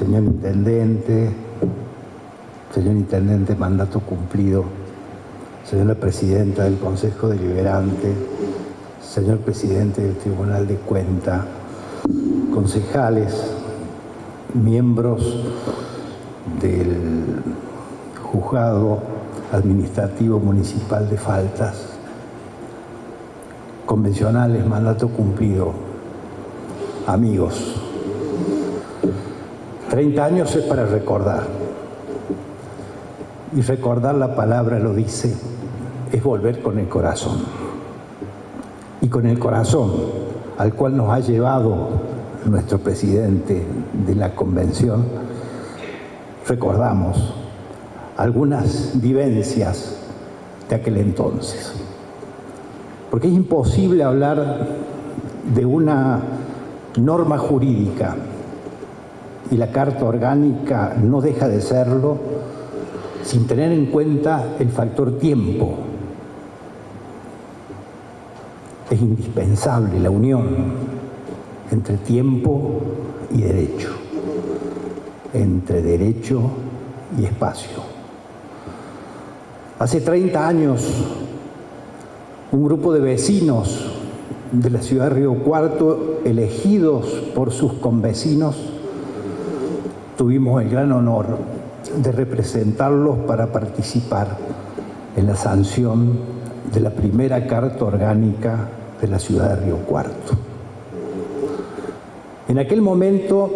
señor Intendente, mandato cumplido, señora Presidenta del Consejo Deliberante, señor Presidente del Tribunal de Cuentas, concejales, miembros del Juzgado Administrativo Municipal de Faltas, convencionales, mandato cumplido, amigos. 30 años es para recordar. Y recordar, la palabra lo dice, es volver con el corazón. Y con el corazón al cual nos ha llevado nuestro presidente de la convención, recordamos algunas vivencias de aquel entonces. Porque es imposible hablar de una norma jurídica, y la Carta Orgánica no deja de serlo, sin tener en cuenta el factor tiempo. Es indispensable la unión entre tiempo y derecho, entre derecho y espacio. Hace 30 años, un grupo de vecinos de la ciudad de Río Cuarto, elegidos por sus convecinos, tuvimos el gran honor de representarlos para participar en la sanción de la primera Carta Orgánica de la ciudad de Río Cuarto. En aquel momento,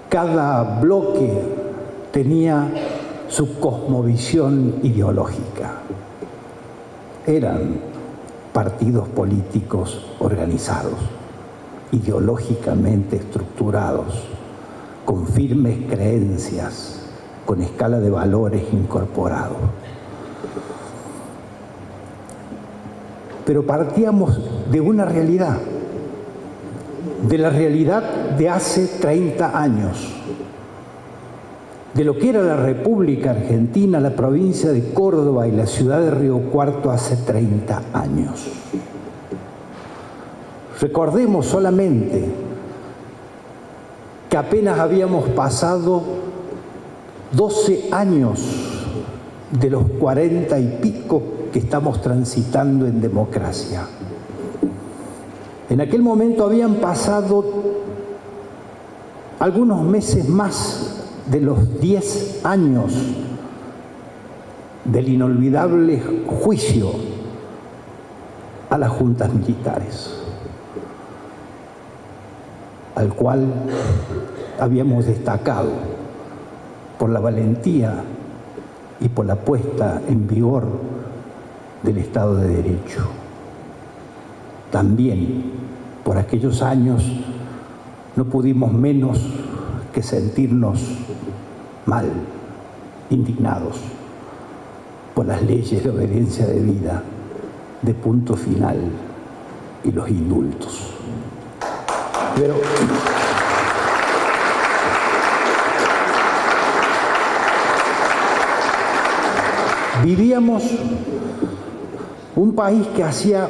cada bloque tenía su cosmovisión ideológica. Eran partidos políticos organizados, ideológicamente estructurados, con firmes creencias, con escala de valores incorporados. Pero partíamos de una realidad, de la realidad de hace 30 años, de lo que era la República Argentina, la provincia de Córdoba y la ciudad de Río Cuarto hace 30 años. Recordemos solamente que apenas habíamos pasado 12 años de los 40 y pico que estamos transitando en democracia. En aquel momento habían pasado algunos meses más de los 10 años del inolvidable juicio a las juntas militares, al cual habíamos destacado por la valentía y por la puesta en vigor del Estado de Derecho. También por aquellos años no pudimos menos que sentirnos mal, indignados por las leyes de obediencia debida, de punto final y los indultos. Pero vivíamos un país que hacía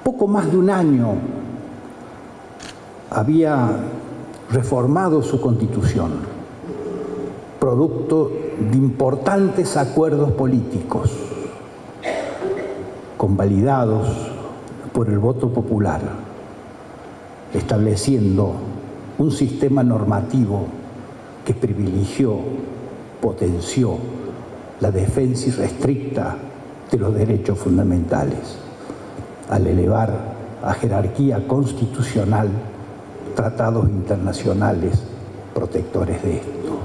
poco más de un año había reformado su constitución, producto de importantes acuerdos políticos, convalidados por el voto popular, estableciendo un sistema normativo que privilegió, potenció la defensa irrestricta de los derechos fundamentales, al elevar a jerarquía constitucional tratados internacionales protectores de esto.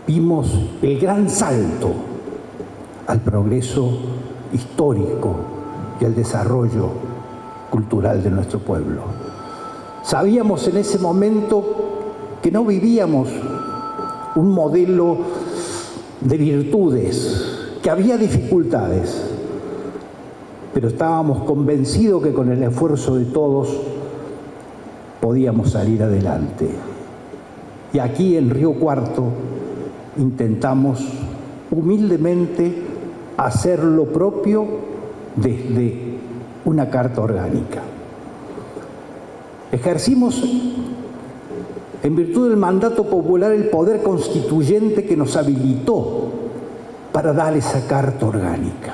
Vimos el gran salto al progreso histórico y al desarrollo cultural de nuestro pueblo. Sabíamos en ese momento que no vivíamos un modelo de virtudes, que había dificultades, pero estábamos convencidos que con el esfuerzo de todos podíamos salir adelante. Y aquí en Río Cuarto intentamos humildemente hacer lo propio desde una carta orgánica. Ejercimos en virtud del mandato popular, el poder constituyente que nos habilitó para dar esa carta orgánica.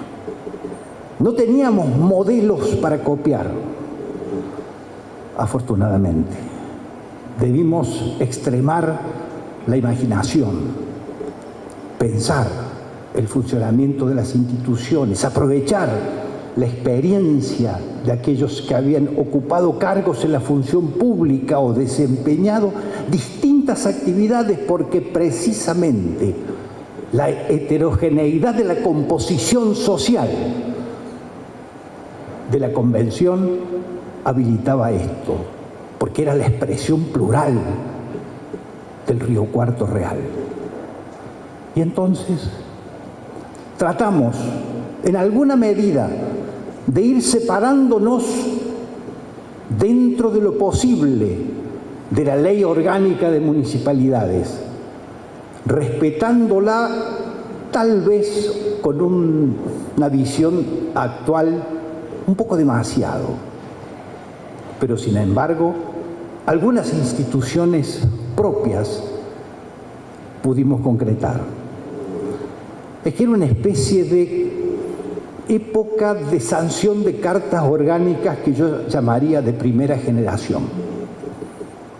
No teníamos modelos para copiar, afortunadamente. Debimos extremar la imaginación, pensar el funcionamiento de las instituciones, aprovechar la experiencia de aquellos que habían ocupado cargos en la función pública o desempeñado distintas actividades, porque precisamente la heterogeneidad de la composición social de la convención habilitaba esto, porque era la expresión plural del Río Cuarto real. Y entonces tratamos, en alguna medida, de ir separándonos dentro de lo posible de la Ley Orgánica de Municipalidades, respetándola tal vez con una visión actual un poco demasiado. Pero sin embargo, algunas instituciones propias pudimos concretar. Es que era una especie de época de sanción de cartas orgánicas que yo llamaría de primera generación,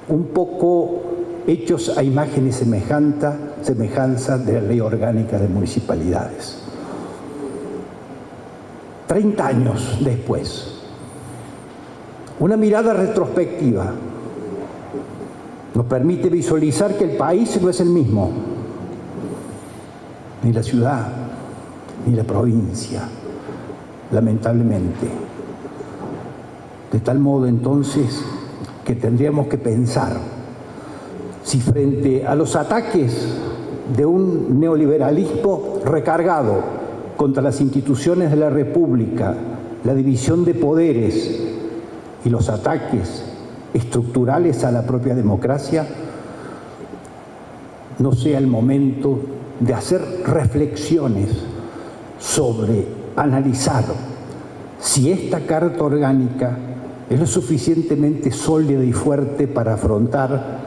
un poco hechos a imagen y semejanza de la Ley Orgánica de Municipalidades. 30 años después, una mirada retrospectiva nos permite visualizar que el país no es el mismo, ni la ciudad, ni la provincia, lamentablemente. De tal modo entonces que tendríamos que pensar si frente a los ataques de un neoliberalismo recargado contra las instituciones de la República, la división de poderes y los ataques estructurales a la propia democracia, no sea el momento de hacer reflexiones sobre analizar si esta carta orgánica es lo suficientemente sólida y fuerte para afrontar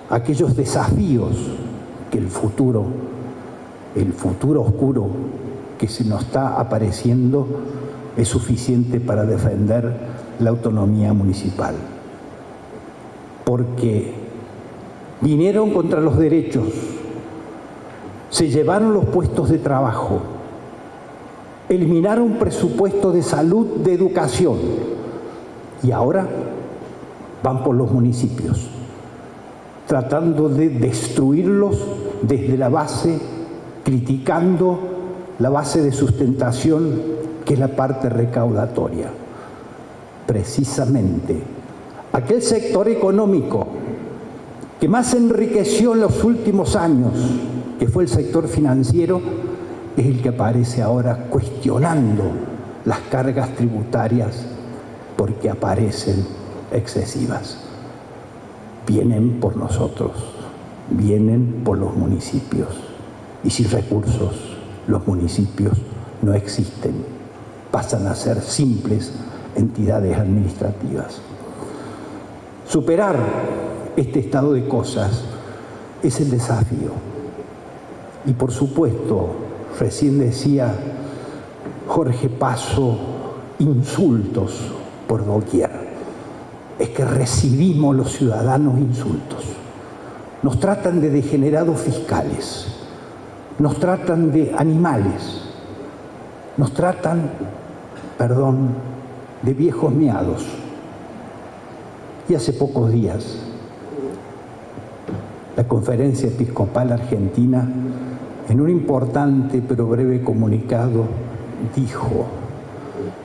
aquellos desafíos que el futuro oscuro que se nos está apareciendo es suficiente para defender la autonomía municipal. Porque vinieron contra los derechos, se llevaron los puestos de trabajo, eliminaron presupuestos de salud, de educación, y ahora van por los municipios, tratando de destruirlos desde la base, criticando la base de sustentación, que es la parte recaudatoria. Precisamente, aquel sector económico que más enriqueció en los últimos años, que fue el sector financiero, es el que aparece ahora cuestionando las cargas tributarias porque aparecen excesivas. Vienen por nosotros, vienen por los municipios. Y sin recursos, los municipios no existen, pasan a ser simples entidades administrativas. Superar este estado de cosas es el desafío. Y por supuesto, recién decía Jorge Paso, insultos por doquier. Es que recibimos los ciudadanos insultos. Nos tratan de degenerados fiscales, nos tratan de animales, nos tratan, de viejos miados. Y hace pocos días, la Conferencia Episcopal Argentina, en un importante pero breve comunicado, dijo: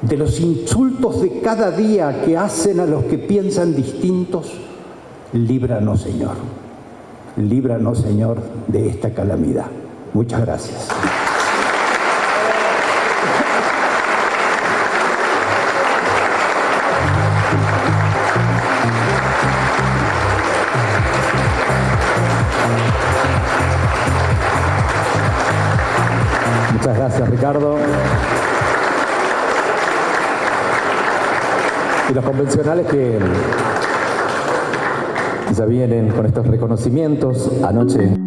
de los insultos de cada día que hacen a los que piensan distintos, líbranos, Señor. Líbranos, Señor, de esta calamidad. Muchas gracias. Muchas gracias, Ricardo. Y los convencionales que ya vienen con estos reconocimientos. Anoche